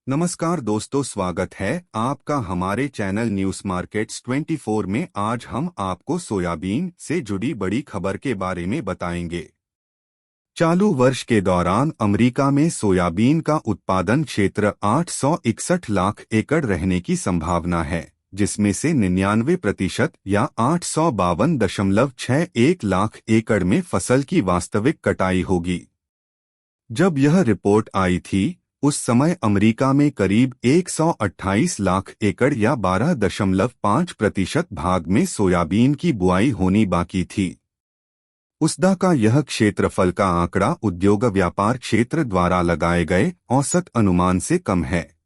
नमस्कार दोस्तों, स्वागत है आपका हमारे चैनल न्यूज़ मार्केट्स 24 में। आज हम आपको सोयाबीन से जुड़ी बड़ी खबर के बारे में बताएंगे। चालू वर्ष के दौरान अमेरिका में सोयाबीन का उत्पादन क्षेत्र 861 लाख एकड़ रहने की संभावना है, जिसमें से 99% या 852.61 लाख एकड़ में फसल की वास्तविक कटाई होगी। जब यह रिपोर्ट आई थी, उस समय अमेरिका में करीब 128 लाख एकड़ या 12.5% भाग में सोयाबीन की बुआई होनी बाकी थी। उसदा का यह क्षेत्रफल का आंकड़ा उद्योग व्यापार क्षेत्र द्वारा लगाए गए औसत अनुमान से कम है।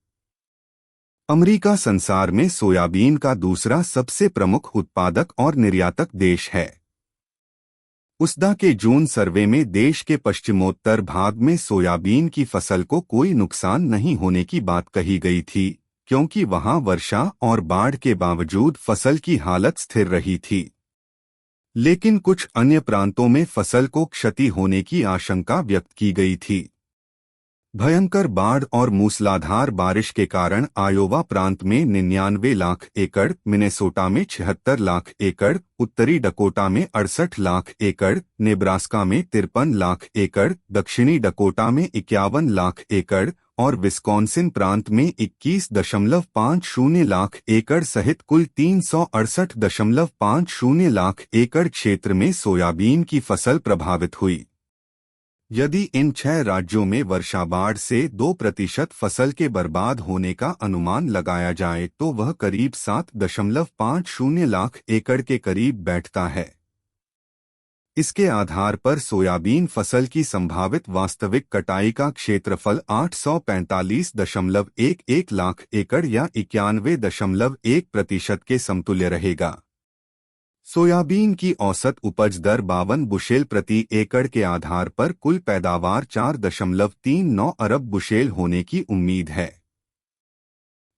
अमेरिका संसार में सोयाबीन का दूसरा सबसे प्रमुख उत्पादक और निर्यातक देश है। उसदा के जून सर्वे में देश के पश्चिमोत्तर भाग में सोयाबीन की फसल को कोई नुकसान नहीं होने की बात कही गई थी, क्योंकि वहां वर्षा और बाढ़ के बावजूद फसल की हालत स्थिर रही थी। लेकिन कुछ अन्य प्रांतों में फसल को क्षति होने की आशंका व्यक्त की गई थी। भयंकर बाढ़ और मूसलाधार बारिश के कारण आयोवा प्रांत में 99 लाख एकड़, मिनेसोटा में 76 लाख एकड़, उत्तरी डकोटा में 68 लाख एकड़, नेब्रास्का में 53 लाख एकड़, दक्षिणी डकोटा में 51 लाख एकड़ और विस्कॉन्सिन प्रांत में 21.50 लाख एकड़ सहित कुल 368.50 लाख एकड़ क्षेत्र में सोयाबीन की फसल प्रभावित हुई। यदि इन 6 राज्यों में वर्षा बाढ़ से 2% फसल के बर्बाद होने का अनुमान लगाया जाए तो वह करीब 7.50 लाख एकड़ के करीब बैठता है। इसके आधार पर सोयाबीन फसल की संभावित वास्तविक कटाई का क्षेत्रफल 845.11 लाख एकड़ या 91.1% के समतुल्य रहेगा। सोयाबीन की औसत उपज दर 52 बुशेल प्रति एकड़ के आधार पर कुल पैदावार 4.39 अरब बुशेल होने की उम्मीद है।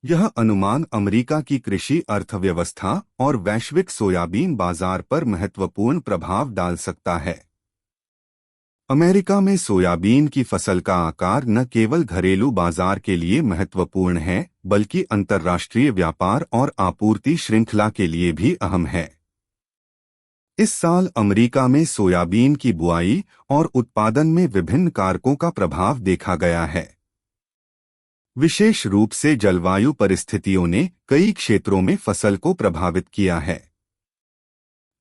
यह अनुमान अमेरिका की कृषि अर्थव्यवस्था और वैश्विक सोयाबीन बाजार पर महत्वपूर्ण प्रभाव डाल सकता है। अमेरिका में सोयाबीन की फसल का आकार न केवल घरेलू बाजार के लिए महत्वपूर्ण है, बल्कि अंतर्राष्ट्रीय व्यापार और आपूर्ति श्रृंखला के लिए भी अहम है। इस साल अमेरिका में सोयाबीन की बुआई और उत्पादन में विभिन्न कारकों का प्रभाव देखा गया है। विशेष रूप से जलवायु परिस्थितियों ने कई क्षेत्रों में फसल को प्रभावित किया है।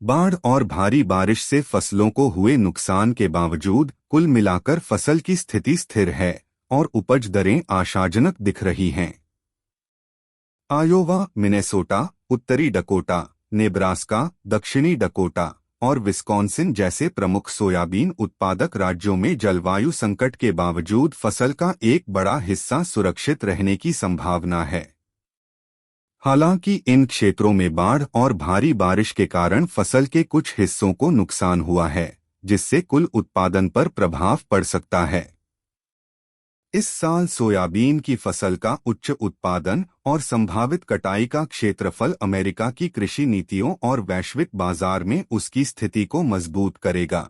बाढ़ और भारी बारिश से फसलों को हुए नुकसान के बावजूद कुल मिलाकर फसल की स्थिति स्थिर है और उपज दरें आशाजनक दिख रही हैं। आयोवा, मिनेसोटा, उत्तरी डकोटा, नेब्रास्का, दक्षिणी डकोटा और विस्कॉन्सिन जैसे प्रमुख सोयाबीन उत्पादक राज्यों में जलवायु संकट के बावजूद फसल का एक बड़ा हिस्सा सुरक्षित रहने की संभावना है। हालांकि इन क्षेत्रों में बाढ़ और भारी बारिश के कारण फसल के कुछ हिस्सों को नुकसान हुआ है, जिससे कुल उत्पादन पर प्रभाव पड़ सकता है। इस साल सोयाबीन की फसल का उच्च उत्पादन और संभावित कटाई का क्षेत्रफल अमेरिका की कृषि नीतियों और वैश्विक बाजार में उसकी स्थिति को मजबूत करेगा।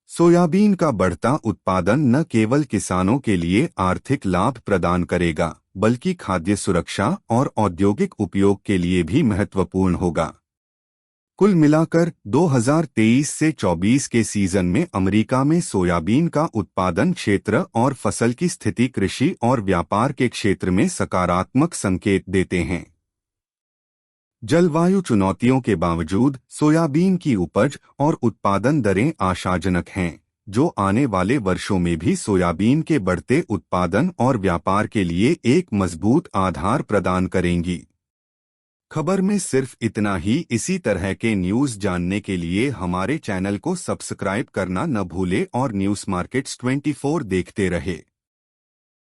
सोयाबीन का बढ़ता उत्पादन न केवल किसानों के लिए आर्थिक लाभ प्रदान करेगा, बल्कि खाद्य सुरक्षा और औद्योगिक उपयोग के लिए भी महत्वपूर्ण होगा। कुल मिलाकर 2023 से 24 के सीजन में अमेरिका में सोयाबीन का उत्पादन क्षेत्र और फसल की स्थिति कृषि और व्यापार के क्षेत्र में सकारात्मक संकेत देते हैं। जलवायु चुनौतियों के बावजूद सोयाबीन की उपज और उत्पादन दरें आशाजनक हैं, जो आने वाले वर्षों में भी सोयाबीन के बढ़ते उत्पादन और व्यापार के लिए एक मजबूत आधार प्रदान करेंगी। खबर में सिर्फ इतना ही। इसी तरह के न्यूज़ जानने के लिए हमारे चैनल को सब्सक्राइब करना न भूले और न्यूज़ मार्केट्स 24 देखते रहे।